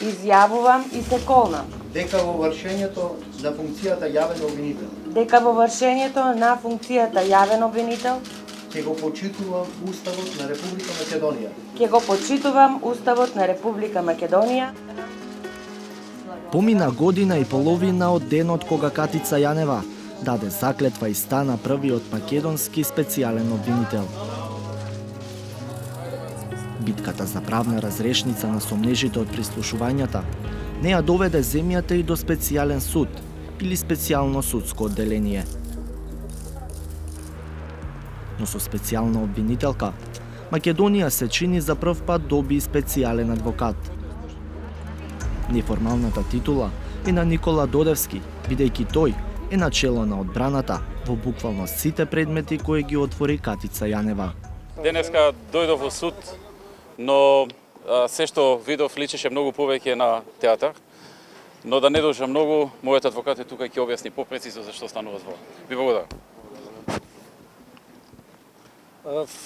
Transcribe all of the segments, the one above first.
изјавувам и се колнам дека во вршењето на функцијата јавен обвинител дека во вршењето на функцијата јавен обвинител ќе го почитувам Уставот на Република Македонија. ќе го почитувам Уставот на Република Македонија. Помина година и половина од денот кога Катица Јанева даде заклетва и стана првиот македонски специјален обвинител. Битката за правна разрешница на сомнежите од прислушувањата не ја доведе земјата и до специјален суд или специјално судско одделение. Но со специјална обвинителка, Македонија се чини за прв пат доби специјален адвокат. Неформалната титула е на Никола Додевски, бидејќи тој е начело на одбраната во буквално сите предмети кои ги отвори Катица Јанева. Денеска дојдов во суд, но се што видов личеше многу повеќе на театар, но да не дожа многу, мојот адвокат е тука и ќе објасни попрецизно за што станува збор. Ви благодарам.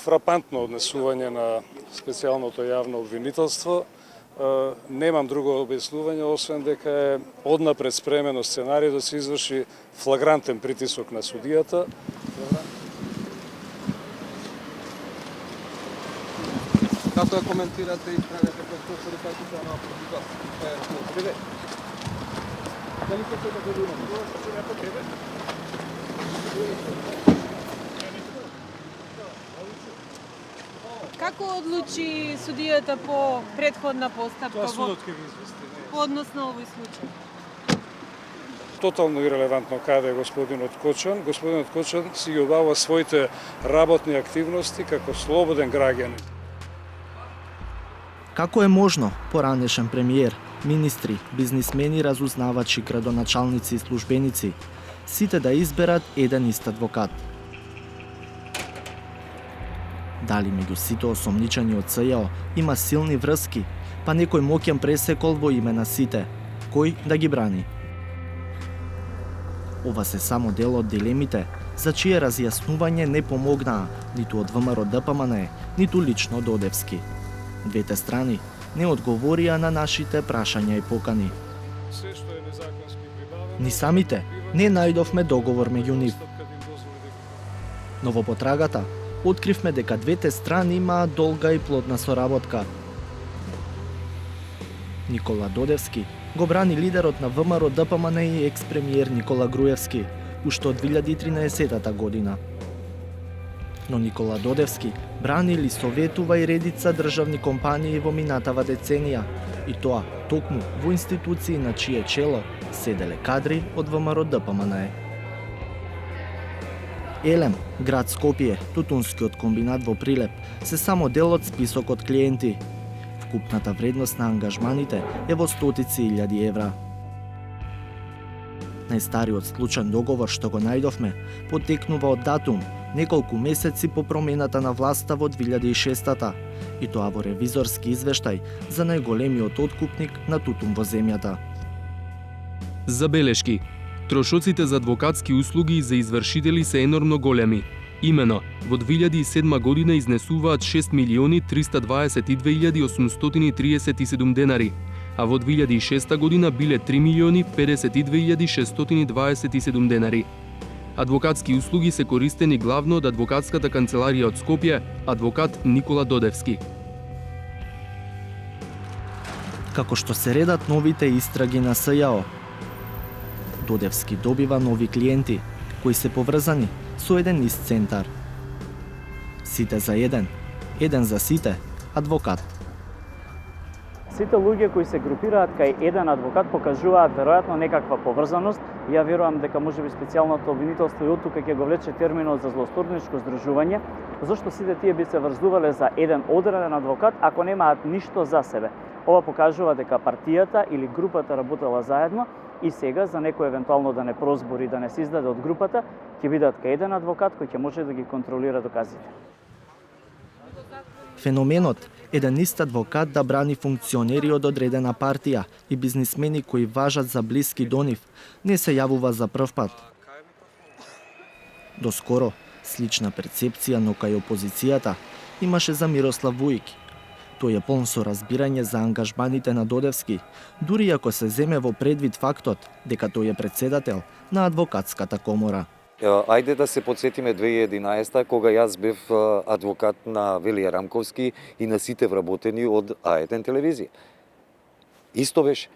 Фрапантно однесување на специјалното јавно обвинителство. Немам друго објаснување, освен дека е однапред спремено сценариј да се изврши флагрантен притисок на судијата. Како ја коментирате истрагата која се Катица на опозиција? Дали се тоа да видиме? Како одлучи судијата по претходна постапка? Тоа судот ќе ви извести. Односно овој случај? Тотално ирелевантно каде е господинот Кочан. Господинот Кочан си ги обавува своите работни активности како слободен граѓанин. Како е можно поранешен премиер, министри, бизнисмени, разузнавачи, градоначалници и службеници сите да изберат еден ист адвокат? Дали меѓу сите осомничени од СЈО има силни врски, па некој моќен пресекол во име на сите? Кој да ги брани? Ова се само дел од дилемите, за чие разјаснување не помогнаа ниту од ВМРО ДПМН, ниту лично Додевски. Двете страни не одговорија на нашите прашања и покани. Ни самите не најдовме договор меѓу нив. Но во потрагата откривме дека двете страни имаат долга и плодна соработка. Никола Додевски го брани лидерот на ВМРО ДПМН и екс-премиер Никола Груевски уште од 2013 година. Но Никола Додевски брани или советува и редица државни компании во минатава деценија, и тоа токму во институции на чие чело седеле кадри од ВМРО ДПМН. Елем, град Скопје, тутунскиот комбинат во Прилеп се само дел од списокот клиенти. Вкупната вредност на ангажманите е во стотици илјади евра. Најстариот случаен договор што го најдовме потекнува од датум неколку месеци по промената на власта во 2006-та, и тоа во ревизорски извештај за најголемиот откупник на тутун во земјата. Забелешки. Трошоците за адвокатски услуги за извршители се енормно големи. Имено, во 2007 година изнесуваат 6.322.837 денари, а во 2006 година биле 3.052.627 денари. Адвокатски услуги се користени главно од адвокатската канцеларија од Скопје, адвокат Никола Додевски. Како што се редат новите истраги на СЈО, Додевски добива нови клиенти, кои се поврзани со еден ист центар. Сите за еден, еден за сите, адвокат. Сите луѓе кои се групираат кај еден адвокат покажуваат веројатно некаква поврзаност. Ја верувам дека можеби специјалното обвинителство и оттука ќе го влече терминот за злосторничко здружување, зашто сите тие би се врзувале за еден одреден адвокат ако немаат ништо за себе. Ова покажува дека партијата или групата работела заедно и сега за некој евентуално да не прозбори, да не се издаде од групата, ќе бидат кај еден адвокат кој ќе може да ги контролира доказите. Феноменот еден ист адвокат да брани функционери од одредена партија и бизнисмени кои важат за блиски до нив не се јавува за прв пат. Доскоро слична перцепција, но кај опозицијата имаше за Мирослав Вујки. Тој е полн со разбирање за ангажманите на Додевски, дури ако се земе во предвид фактот дека тој е председател на адвокатската комора. Ајде да се подсетиме 2011 кога јас бев адвокат на Велија Рамковски и на сите вработени од А1 телевизија. Исто беше.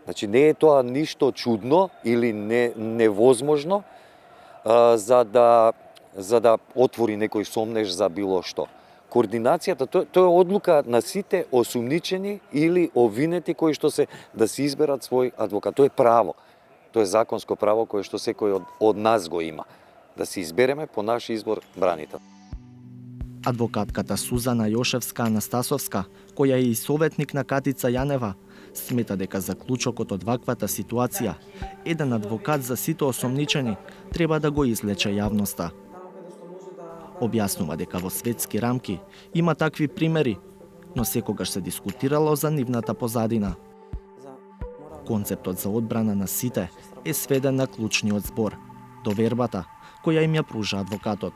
Значи не е тоа ништо чудно или невозможно за да отвори некој сомнеж за било што. Координацијата, тоа е одлука на сите осумничени или обвинети кои што се да се изберат свој адвокат. Тоа е право. Тоа е законско право кое што секој од нас го има. Да се избереме по наш избор бранител. Адвокатката Сузана Јошевска-Анастасовска, која е и советник на Катица Јанева, смета дека заклучокот од ваквата ситуација, еден адвокат за сите осомничени, треба да го излече јавноста. Објаснува дека во светски рамки има такви примери, но секогаш се дискутирало за нивната позадина. Концептот за одбрана на сите е сведен на клучниот збор, довербата која им ја пружа адвокатот.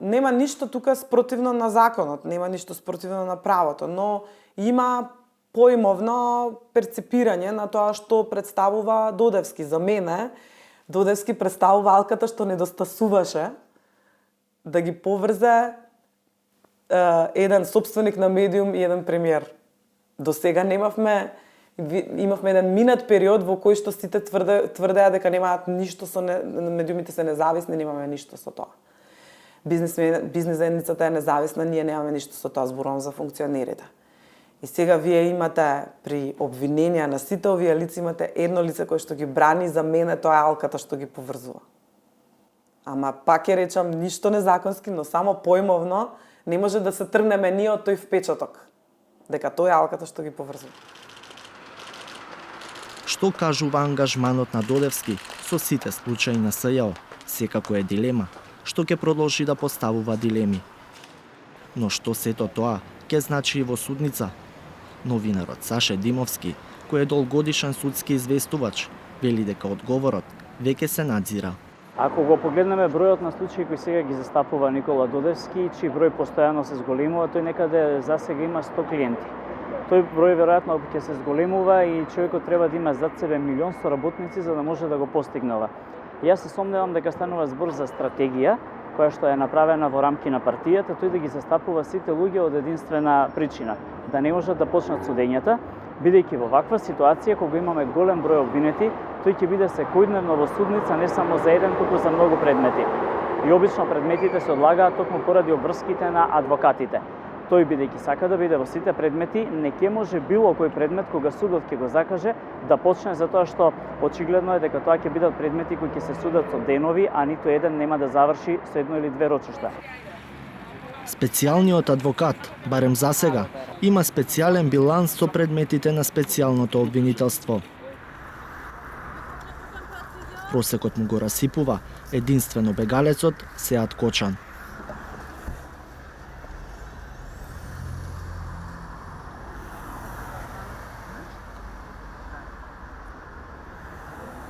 Нема ништо тука спротивно на законот, нема ништо спротивно на правото, но има поимовно перципирање на тоа што представува Додевски. За мене, Додевски представува алката што недостасуваше да ги поврзе еден собственик на медиум и еден премиер. До сега имавме еден минат период во кој што сите тврдеа дека немаат ништо со медиумите се независни, немаме ништо со тоа. Бизнес заедницата е независна, ние немаме ништо со тоа, зборувам за функционерите. И сега вие имате при обвиненија на сите овие лица, имате едно лице кое што ги брани, за мене тоа е алката што ги поврзува. Ама пак ја речам, ништо незаконски, но само поимовно не може да се тргнеме ние од тој впечаток, дека тоа е алката што ги поврзува. Што кажува ангажманот на Додевски со сите случаи на СЈО, секако е дилема, што ќе продолжи да поставува дилеми. Но што сето тоа ќе значи и во судница? Новинарот Саше Димовски, кој е долгодишен судски известувач, вели дека одговорот веќе се надзира. Ако го погледнеме бројот на случаи кои сега ги застапува Никола Додевски, чиј број постојано се зголемува, тој некаде за сега има 100 клиенти. Тој број веројатно ќе се зголемува и човекот треба да има зад себе милион соработници за да може да го постигнува. Јас се сомневам дека станува збор за стратегија која што е направена во рамки на партијата, тој да ги застапува сите луѓе од единствена причина, да не можат да почнат судењата, бидејќи во ваква ситуација кога имаме голем број обвинети, тој ќе биде секојдневно во судница не само за еден, туку за многу предмети. И обично предметите се одлагаат токму поради обврските на адвокатите. Тој, бидејќи сака да биде во сите предмети, не ќе може било кој предмет кога судот ќе го закаже да почне, затоа што очигледно е дека тоа ќе бидат предмети кои ќе се судат со денови, а ниту еден нема да заврши со едно или две рочишта. Специјалниот адвокат, барем за сега, има специјален биланс со предметите на специјалното обвинителство. Просекот му го расипува единствено бегалецот Сеат Кочан.